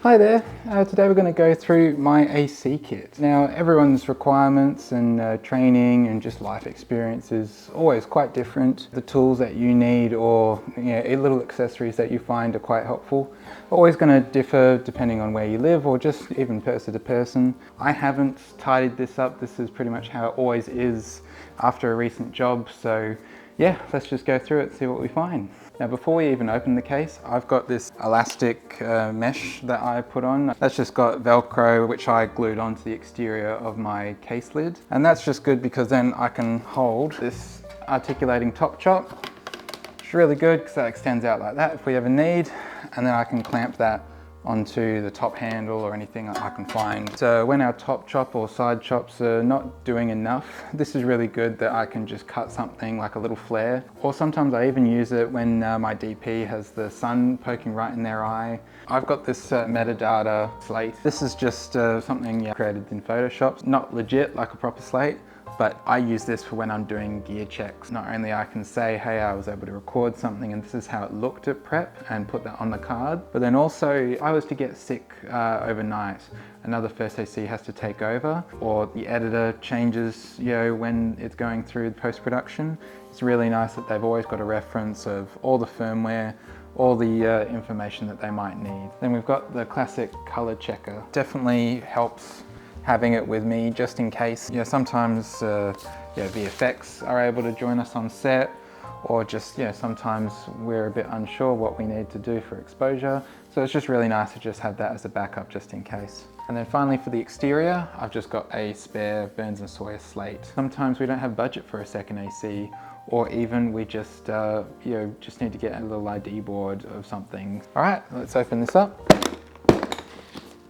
Hi there, today we're going to go through my AC kit. Now everyone's requirements and training and just life experience is always quite different. The tools that you need or little accessories that you find are quite helpful are always going to differ depending on where you live or just even person to person. I haven't tidied this up, this is pretty much how it always is after a recent job, so yeah, let's just go through it and see what we find. Now before we even open the case, I've got this elastic mesh that I put on. That's just got Velcro, which I glued onto the exterior of my case lid. And that's just good because then I can hold this articulating top chop. It's really good because that extends out like that if we ever need. And then I can clamp that onto the top handle or anything that I can find. So when our top chop or side chops are not doing enough, this is really good that I can just cut something like a little flare. Or sometimes I even use it when my DP has the sun poking right in their eye. I've got this metadata slate. This is just something created in Photoshop, not legit like a proper slate. But I use this for when I'm doing gear checks. Not only I can say, hey, I was able to record something and this is how it looked at prep and put that on the card. But then also, if I was to get sick overnight, another First AC has to take over, or the editor changes, when it's going through post-production. It's really nice that they've always got a reference of all the firmware, all the information that they might need. Then we've got the classic color checker. Definitely helps having it with me just in case. Sometimes VFX are able to join us on set, or just sometimes we're a bit unsure what we need to do for exposure. So it's just really nice to just have that as a backup just in case. And then finally for the exterior, I've just got a spare Burns & Sawyer slate. Sometimes we don't have budget for a second AC, or even we just just need to get a little ID board of something. All right, let's open this up.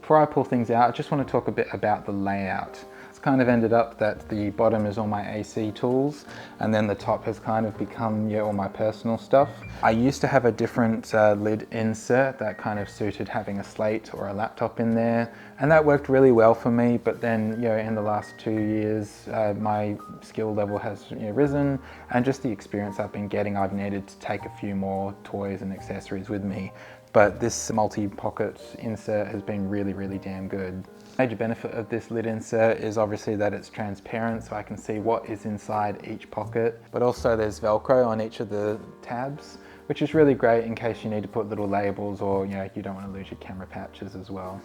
Before I pull things out, I just want to talk a bit about the layout. It's kind of ended up that the bottom is all my AC tools, and then the top has kind of become all my personal stuff. I used to have a different lid insert that kind of suited having a slate or a laptop in there, and that worked really well for me. But then in the last 2 years, my skill level has risen, and just the experience I've been getting, I've needed to take a few more toys and accessories with me. But this multi-pocket insert has been really damn good. Major benefit of this lid insert is obviously that it's transparent, so I can see what is inside each pocket. But also there's Velcro on each of the tabs, which is really great in case you need to put little labels, or you don't want to lose your camera pouches as well.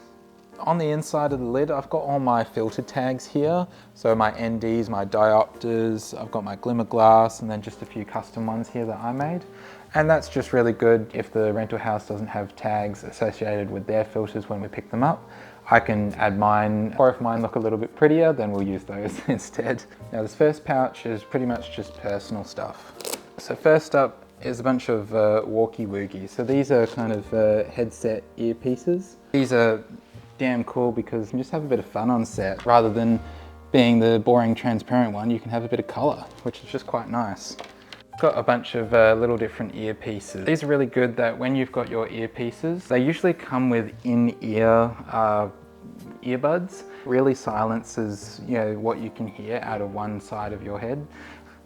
On the inside of the lid, I've got all my filter tags here. So my NDs, my diopters, I've got my glimmer glass, and then just a few custom ones here that I made. And that's just really good if the rental house doesn't have tags associated with their filters when we pick them up. I can add mine, or if mine look a little bit prettier, then we'll use those instead. Now this first pouch is pretty much just personal stuff. So first up is a bunch of walkie-woogies. So these are kind of headset earpieces. These are damn cool because you can just have a bit of fun on set. Rather than being the boring transparent one, you can have a bit of color, which is just quite nice. Got a bunch of little different earpieces. These are really good that when you've got your earpieces, they usually come with in-ear earbuds. Really silences what you can hear out of one side of your head.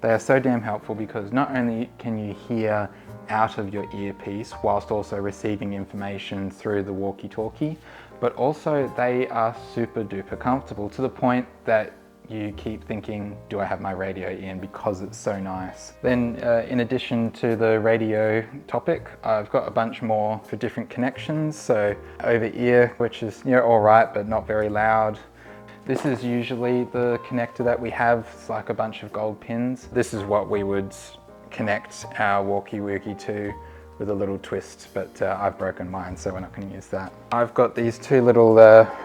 They are so damn helpful because not only can you hear out of your earpiece whilst also receiving information through the walkie-talkie, but also they are super duper comfortable to the point that you keep thinking, do I have my radio in, because it's so nice. Then in addition to the radio topic, I've got a bunch more for different connections. So over ear, which is all right, but not very loud. This is usually the connector that we have. It's like a bunch of gold pins. This is what we would connect our walkie-woogie to with a little twist, but I've broken mine, so we're not going to use that. I've got these two little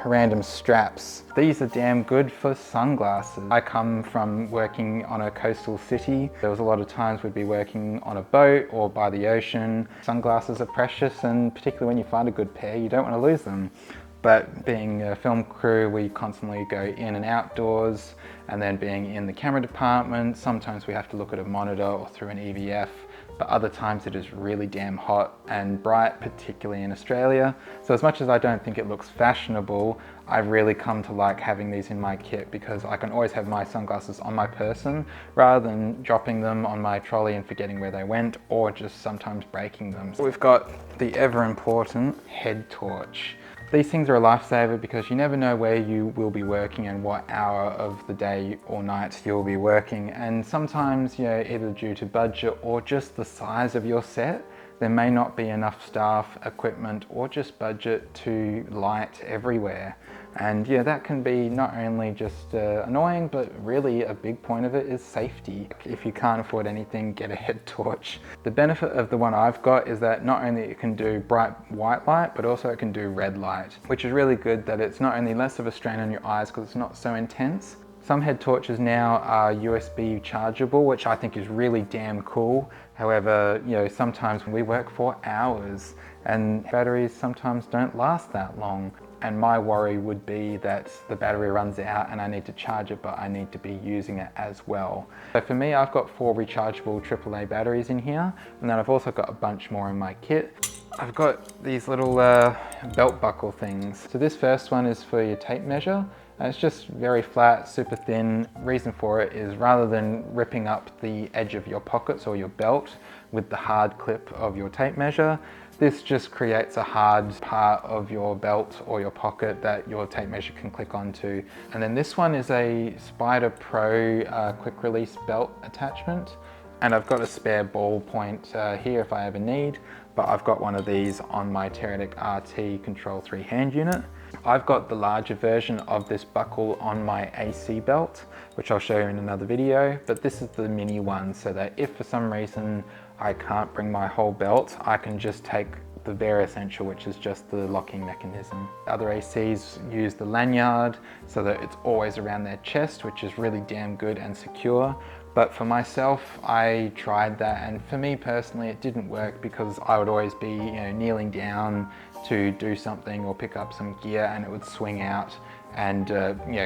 random straps. These are damn good for sunglasses. I come from working on a coastal city. There was a lot of times we'd be working on a boat or by the ocean. Sunglasses are precious, and particularly when you find a good pair, you don't want to lose them. But being a film crew, we constantly go in and outdoors, and then being in the camera department, sometimes we have to look at a monitor or through an EVF. But other times it is really damn hot and bright, particularly in Australia. So as much as I don't think it looks fashionable, I've really come to like having these in my kit because I can always have my sunglasses on my person rather than dropping them on my trolley and forgetting where they went, or just sometimes breaking them. So we've got the ever important head torch. These things are a lifesaver because you never know where you will be working and what hour of the day or night you'll be working. And sometimes, either due to budget or just the size of your set, there may not be enough staff, equipment, or just budget to light everywhere. And that can be not only just annoying, but really a big point of it is safety. If you can't afford anything, get a head torch. The benefit of the one I've got is that not only it can do bright white light, but also it can do red light, which is really good that it's not only less of a strain on your eyes because it's not so intense. Some head torches now are USB chargeable, which I think is really damn cool. However, sometimes we work for hours and batteries sometimes don't last that long. And my worry would be that the battery runs out and I need to charge it, but I need to be using it as well. So for me, I've got 4 rechargeable AAA batteries in here, and then I've also got a bunch more in my kit. I've got these little belt buckle things. So this first one is for your tape measure. It's just very flat, super thin. Reason for it is rather than ripping up the edge of your pockets or your belt with the hard clip of your tape measure, this just creates a hard part of your belt or your pocket that your tape measure can click onto. And then this one is a Spider Pro quick release belt attachment. And I've got a spare ball point here if I ever need, but I've got one of these on my Teradek RT Control 3 hand unit. I've got the larger version of this buckle on my AC belt, which I'll show you in another video, but this is the mini one so that if for some reason I can't bring my whole belt, I can just take the bare essential, which is just the locking mechanism. Other ACs use the lanyard so that it's always around their chest, which is really damn good and secure. But for myself, I tried that, and for me personally, it didn't work because I would always be, kneeling down to do something or pick up some gear, and it would swing out and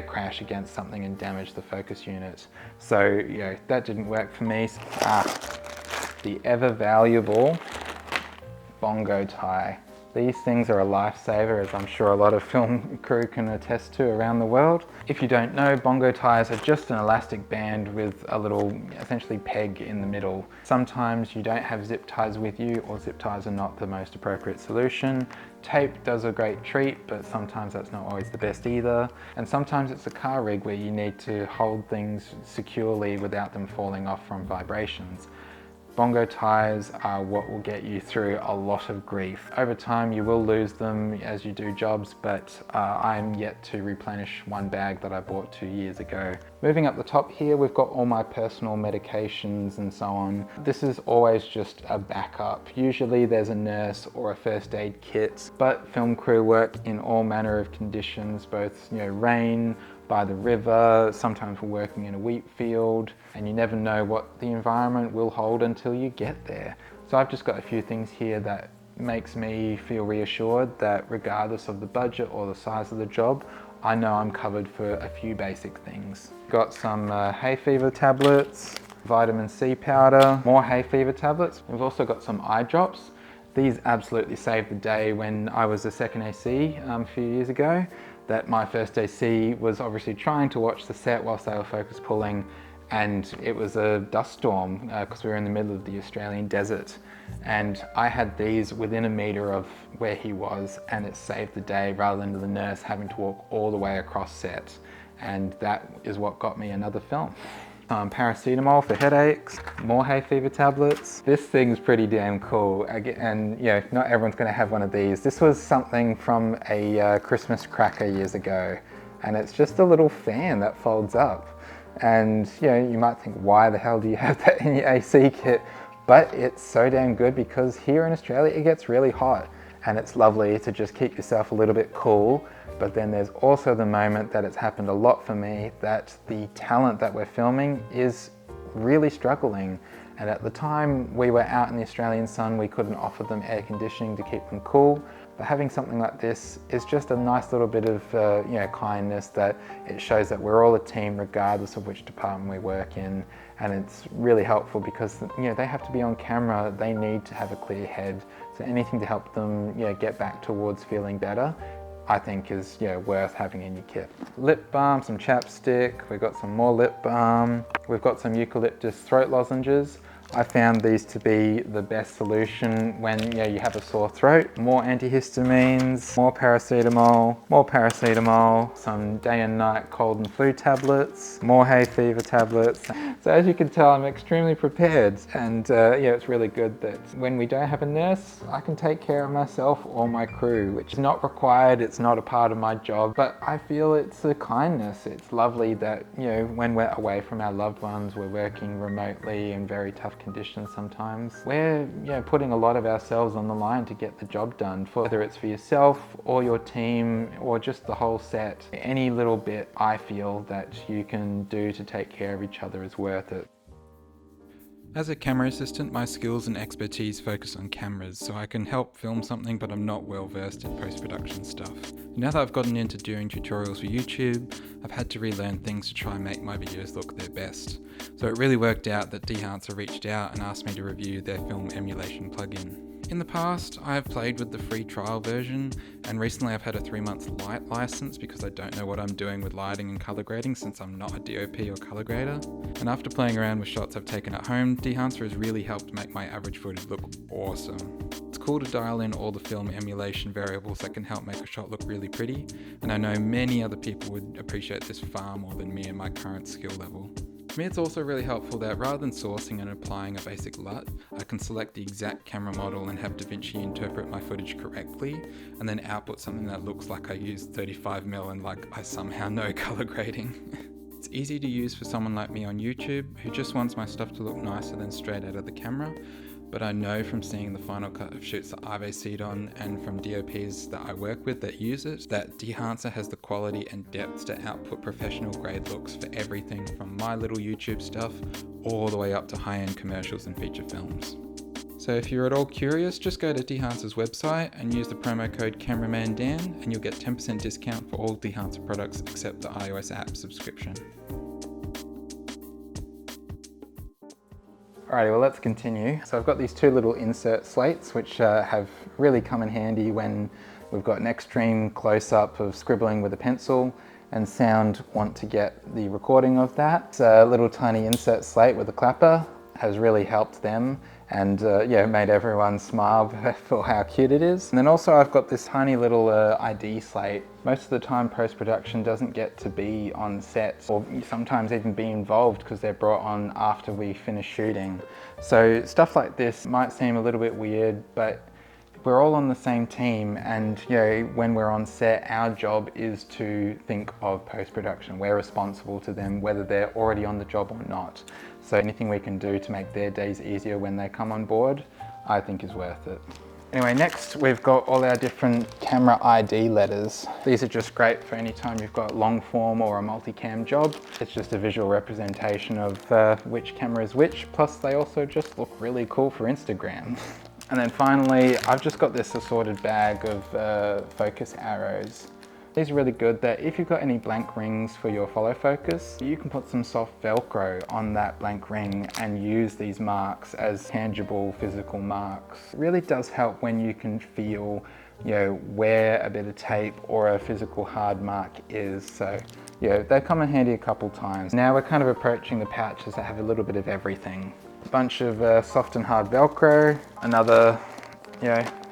crash against something and damage the focus unit. So that didn't work for me. The ever valuable bongo tie. These things are a lifesaver, as I'm sure a lot of film crew can attest to around the world. If you don't know, bongo ties are just an elastic band with a little, essentially, peg in the middle. Sometimes you don't have zip ties with you, or zip ties are not the most appropriate solution. Tape does a great treat, but sometimes that's not always the best either. And sometimes it's a car rig where you need to hold things securely without them falling off from vibrations. Bongo ties are what will get you through a lot of grief. Over time you will lose them as you do jobs, but I'm yet to replenish one bag that I bought 2 years ago. Moving up the top here, we've got all my personal medications and so on. This is always just a backup. Usually there's a nurse or a first aid kit, but film crew work in all manner of conditions, both rain, by the river, sometimes we're working in a wheat field, and you never know what the environment will hold until you get there. So I've just got a few things here that makes me feel reassured that regardless of the budget or the size of the job, I know I'm covered for a few basic things. Got some hay fever tablets, vitamin C powder, more hay fever tablets. We've also got some eye drops. These absolutely saved the day when I was a second AC a few years ago. That my first AC was obviously trying to watch the set whilst they were focus pulling, and it was a dust storm because we were in the middle of the Australian desert, and I had these within a metre of where he was, and it saved the day rather than the nurse having to walk all the way across set, and that is what got me another film. Paracetamol for headaches, more hay fever tablets. This thing's pretty damn cool, and not everyone's going to have one of these. This was something from a Christmas cracker years ago, and it's just a little fan that folds up. And you might think, why the hell do you have that in your AC kit? But it's so damn good because here in Australia it gets really hot, and it's lovely to just keep yourself a little bit cool. But then there's also the moment that it's happened a lot for me, that the talent that we're filming is really struggling. And at the time we were out in the Australian sun, we couldn't offer them air conditioning to keep them cool. But having something like this is just a nice little bit of kindness, that it shows that we're all a team regardless of which department we work in. And it's really helpful because they have to be on camera, they need to have a clear head. So anything to help them get back towards feeling better, I think is worth having in your kit. Lip balm, some chapstick, we've got some more lip balm, we've got some eucalyptus throat lozenges. I found these to be the best solution when you have a sore throat. More antihistamines, more paracetamol, some day and night cold and flu tablets, more hay fever tablets. So as you can tell, I'm extremely prepared, and it's really good that when we don't have a nurse, I can take care of myself or my crew, which is not required, it's not a part of my job, but I feel it's a kindness. It's lovely that, when we're away from our loved ones, we're working remotely in very tough conditions sometimes. We're putting a lot of ourselves on the line to get the job done, whether it's for yourself or your team or just the whole set. Any little bit I feel that you can do to take care of each other is worth it. As a camera assistant, my skills and expertise focus on cameras, so I can help film something, but I'm not well versed in post-production stuff. Now that I've gotten into doing tutorials for YouTube, I've had to relearn things to try and make my videos look their best. So it really worked out that Dehancer reached out and asked me to review their film emulation plugin. In the past, I have played with the free trial version, and recently I've had a 3-month light license because I don't know what I'm doing with lighting and color grading since I'm not a DOP or color grader. And after playing around with shots I've taken at home, Dehancer has really helped make my average footage look awesome. It's cool to dial in all the film emulation variables that can help make a shot look really pretty, and I know many other people would appreciate this far more than me at my current skill level. For me, it's also really helpful that rather than sourcing and applying a basic LUT, I can select the exact camera model and have DaVinci interpret my footage correctly, and then output something that looks like I used 35mm and like I somehow know color grading. It's easy to use for someone like me on YouTube who just wants my stuff to look nicer than straight out of the camera, but I know from seeing the final cut of shoots that I've AC'd on and from DOPs that I work with that use it, that Dehancer has the quality and depth to output professional grade looks for everything from my little YouTube stuff all the way up to high-end commercials and feature films. So if you're at all curious, just go to Dehancer's website and use the promo code CameramanDan and you'll get 10% discount for all Dehancer products except the iOS app subscription. Alrighty, well let's continue. So I've got these two little insert slates which have really come in handy when we've got an extreme close-up of scribbling with a pencil and sound want to get the recording of that. It's a little tiny insert slate with a clapper has really helped them and made everyone smile for how cute it is. And then also I've got this tiny little ID slate. Most of the time post-production doesn't get to be on set or sometimes even be involved because they're brought on after we finish shooting. So stuff like this might seem a little bit weird, but we're all on the same team, and when we're on set, our job is to think of post-production. We're responsible to them whether they're already on the job or not. So anything we can do to make their days easier when they come on board, I think is worth it. Anyway, next we've got all our different camera ID letters. These are just great for any time you've got long form or a multicam job. It's just a visual representation of which camera is which, plus they also just look really cool for Instagram. And then finally, I've just got this assorted bag of focus arrows. These are really good that if you've got any blank rings for your follow focus, you can put some soft Velcro on that blank ring and use these marks as tangible physical marks. It really does help when you can feel where a bit of tape or a physical hard mark is. So they've come in handy a couple times. Now we're kind of approaching the pouches that have a little bit of everything. A bunch of soft and hard Velcro, another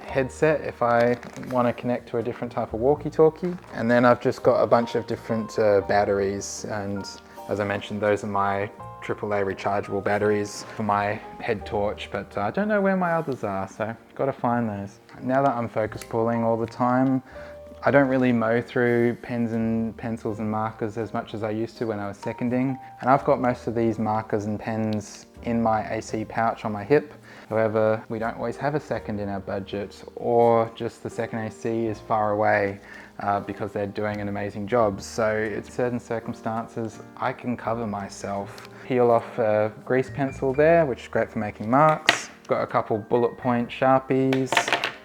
headset if I want to connect to a different type of walkie-talkie, and then I've just got a bunch of different batteries, and as I mentioned, those are my AAA rechargeable batteries for my head torch, but I don't know where my others are, so got to find those. Now that I'm focus pulling all the time, I don't really mow through pens and pencils and markers as much as I used to when I was seconding, and I've got most of these markers and pens in my AC pouch on my hip. However, we don't always have a second in our budget, or just the second AC is far away because they're doing an amazing job. So in certain circumstances, I can cover myself. Peel off a grease pencil there, which is great for making marks. Got a couple bullet point Sharpies,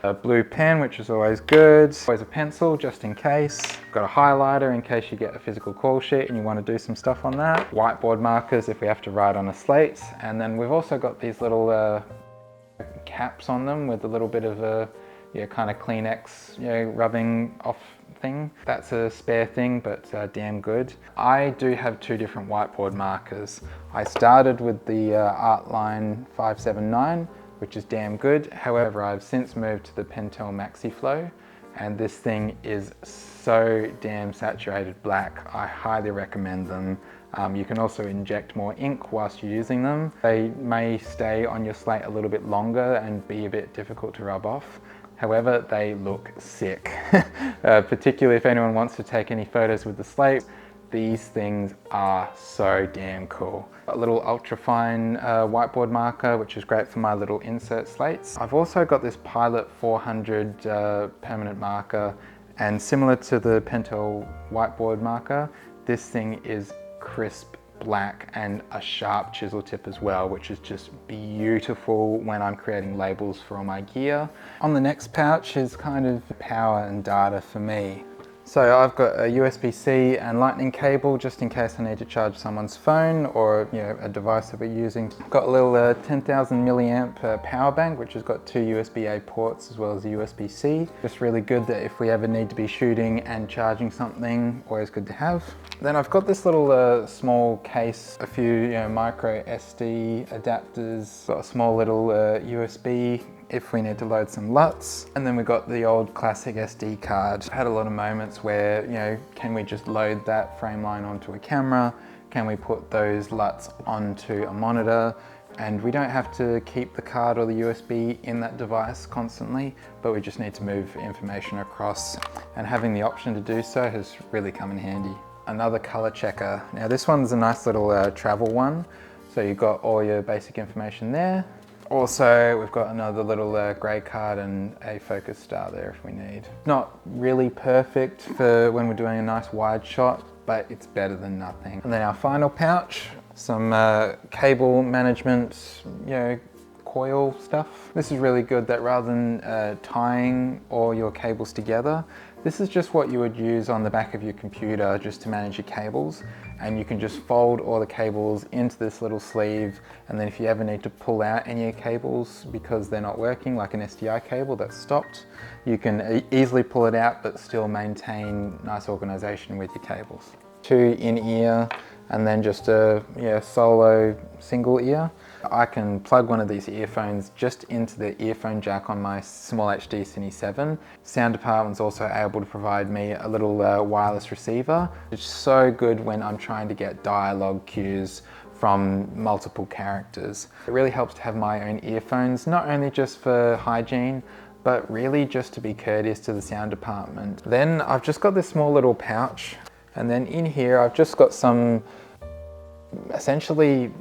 a blue pen, which is always good. Always a pencil, just in case. Got a highlighter in case you get a physical call sheet and you want to do some stuff on that. Whiteboard markers if we have to write on a slate. And then we've also got these little caps on them with a little bit of a kind of Kleenex, rubbing off thing. That's a spare thing, but damn good. I do have two different whiteboard markers. I started with the Artline 579, which is damn good. However, I've since moved to the Pentel MaxiFlow, and this thing is so damn saturated black. I highly recommend them. You can also inject more ink whilst you're using them. They may stay on your slate a little bit longer and be a bit difficult to rub off. However, they look sick. Particularly if anyone wants to take any photos with the slate, these things are so damn cool. A little ultrafine whiteboard marker, which is great for my little insert slates. I've also got this Pilot 400 permanent marker, and similar to the Pentel whiteboard marker, this thing is crisp black and a sharp chisel tip as well, which is just beautiful when I'm creating labels for all my gear. On the next pouch is kind of power and data for me. So I've got a USB-C and lightning cable just in case I need to charge someone's phone or a device that we're using. Got a little 10,000 milliamp power bank, which has got two USB-A ports as well as a USB-C. Just really good that if we ever need to be shooting and charging something, always good to have. Then I've got this little small case, a few micro SD adapters, got a small little USB if we need to load some LUTs. And then we've got the old classic SD card. I had a lot of moments where, can we just load that frame line onto a camera? Can we put those LUTs onto a monitor? And we don't have to keep the card or the USB in that device constantly, but we just need to move information across. And having the option to do so has really come in handy. Another color checker. Now this one's a nice little travel one. So you've got all your basic information there. Also, we've got another little grey card and a focus star there if we need. Not really perfect for when we're doing a nice wide shot, but it's better than nothing. And then our final pouch, some cable management, coil stuff. This is really good that rather than tying all your cables together, this is just what you would use on the back of your computer just to manage your cables. And you can just fold all the cables into this little sleeve, and then if you ever need to pull out any cables because they're not working, like an SDI cable that's stopped, you can easily pull it out but still maintain nice organization with your cables. Two in-ear and then just a solo single ear. I can plug one of these earphones just into the earphone jack on my small HD Cine 7. Sound department's also able to provide me a little wireless receiver. It's so good when I'm trying to get dialogue cues from multiple characters. It really helps to have my own earphones, not only just for hygiene, but really just to be courteous to the sound department. Then I've just got this small little pouch, and then in here I've just got some essentially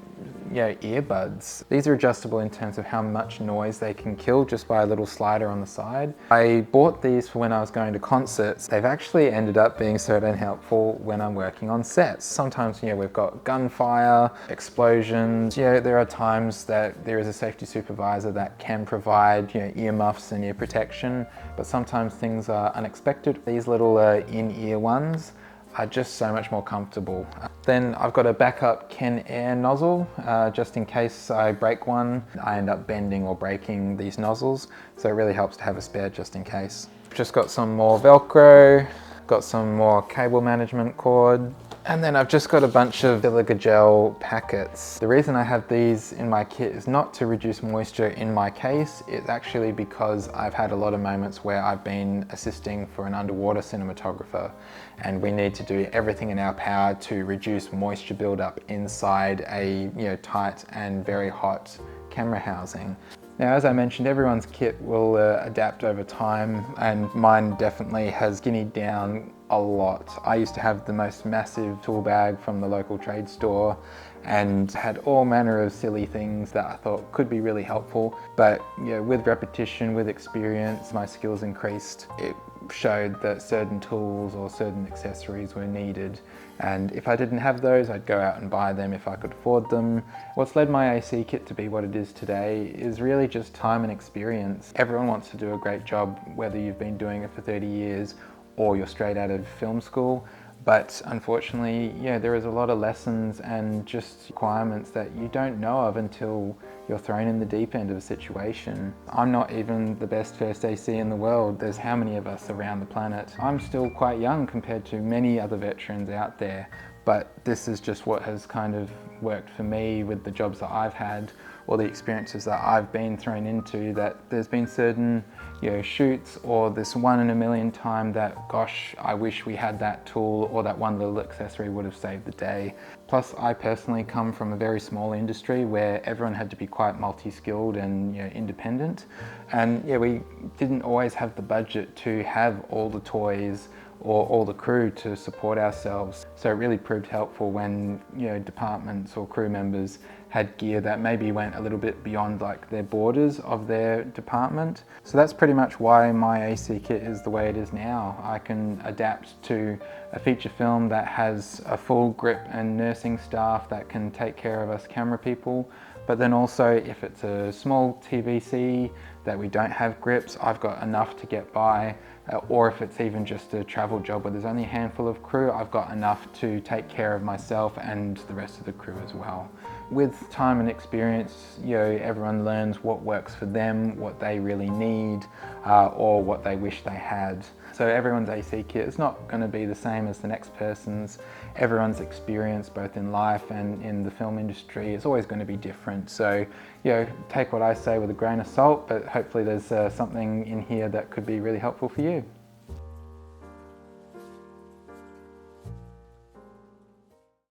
earbuds. These are adjustable in terms of how much noise they can kill just by a little slider on the side. I bought these for when I was going to concerts. They've actually ended up being so damn helpful when I'm working on sets. Sometimes we've got gunfire, explosions. There are times that there is a safety supervisor that can provide earmuffs and ear protection, but sometimes things are unexpected. These little in-ear ones are just so much more comfortable. Then I've got a backup Ken Air nozzle, just in case I break one. I end up bending or breaking these nozzles, so it really helps to have a spare just in case. Just got some more Velcro, got some more cable management cord, and then I've just got a bunch of silica gel packets. The reason I have these in my kit is not to reduce moisture in my case, it's actually because I've had a lot of moments where I've been assisting for an underwater cinematographer, and we need to do everything in our power to reduce moisture buildup inside a tight and very hot camera housing. Now, as I mentioned, everyone's kit will adapt over time, and mine definitely has skinnied down a lot. I used to have the most massive tool bag from the local trade store and had all manner of silly things that I thought could be really helpful. But with repetition, with experience, my skills increased. It showed that certain tools or certain accessories were needed, and if I didn't have those, I'd go out and buy them if I could afford them. What's led my AC kit to be what it is today is really just time and experience. Everyone wants to do a great job, whether you've been doing it for 30 years or you're straight out of film school, But unfortunately, yeah, there is a lot of lessons and just requirements that you don't know of until you're thrown in the deep end of a situation. I'm not even the best first AC in the world. There's how many of us around the planet? I'm still quite young compared to many other veterans out there, but this is just what has kind of worked for me with the jobs that I've had or the experiences that I've been thrown into, that there's been certain shoots or this 1 in a million time that, gosh, I wish we had that tool or that one little accessory would have saved the day. Plus, I personally come from a very small industry where everyone had to be quite multi-skilled and independent. And yeah, we didn't always have the budget to have all the toys or all the crew to support ourselves. So it really proved helpful when departments or crew members had gear that maybe went a little bit beyond like their borders of their department. So that's pretty much why my AC kit is the way it is now. I can adapt to a feature film that has a full grip and nursing staff that can take care of us camera people. But then also if it's a small TVC that we don't have grips, I've got enough to get by. Or if it's even just a travel job where there's only a handful of crew, I've got enough to take care of myself and the rest of the crew as well. With time and experience, everyone learns what works for them, what they really need, or what they wish they had. So everyone's AC kit is not going to be the same as the next person's. Everyone's experience, both in life and in the film industry, is always going to be different. So, take what I say with a grain of salt, but hopefully there's something in here that could be really helpful for you.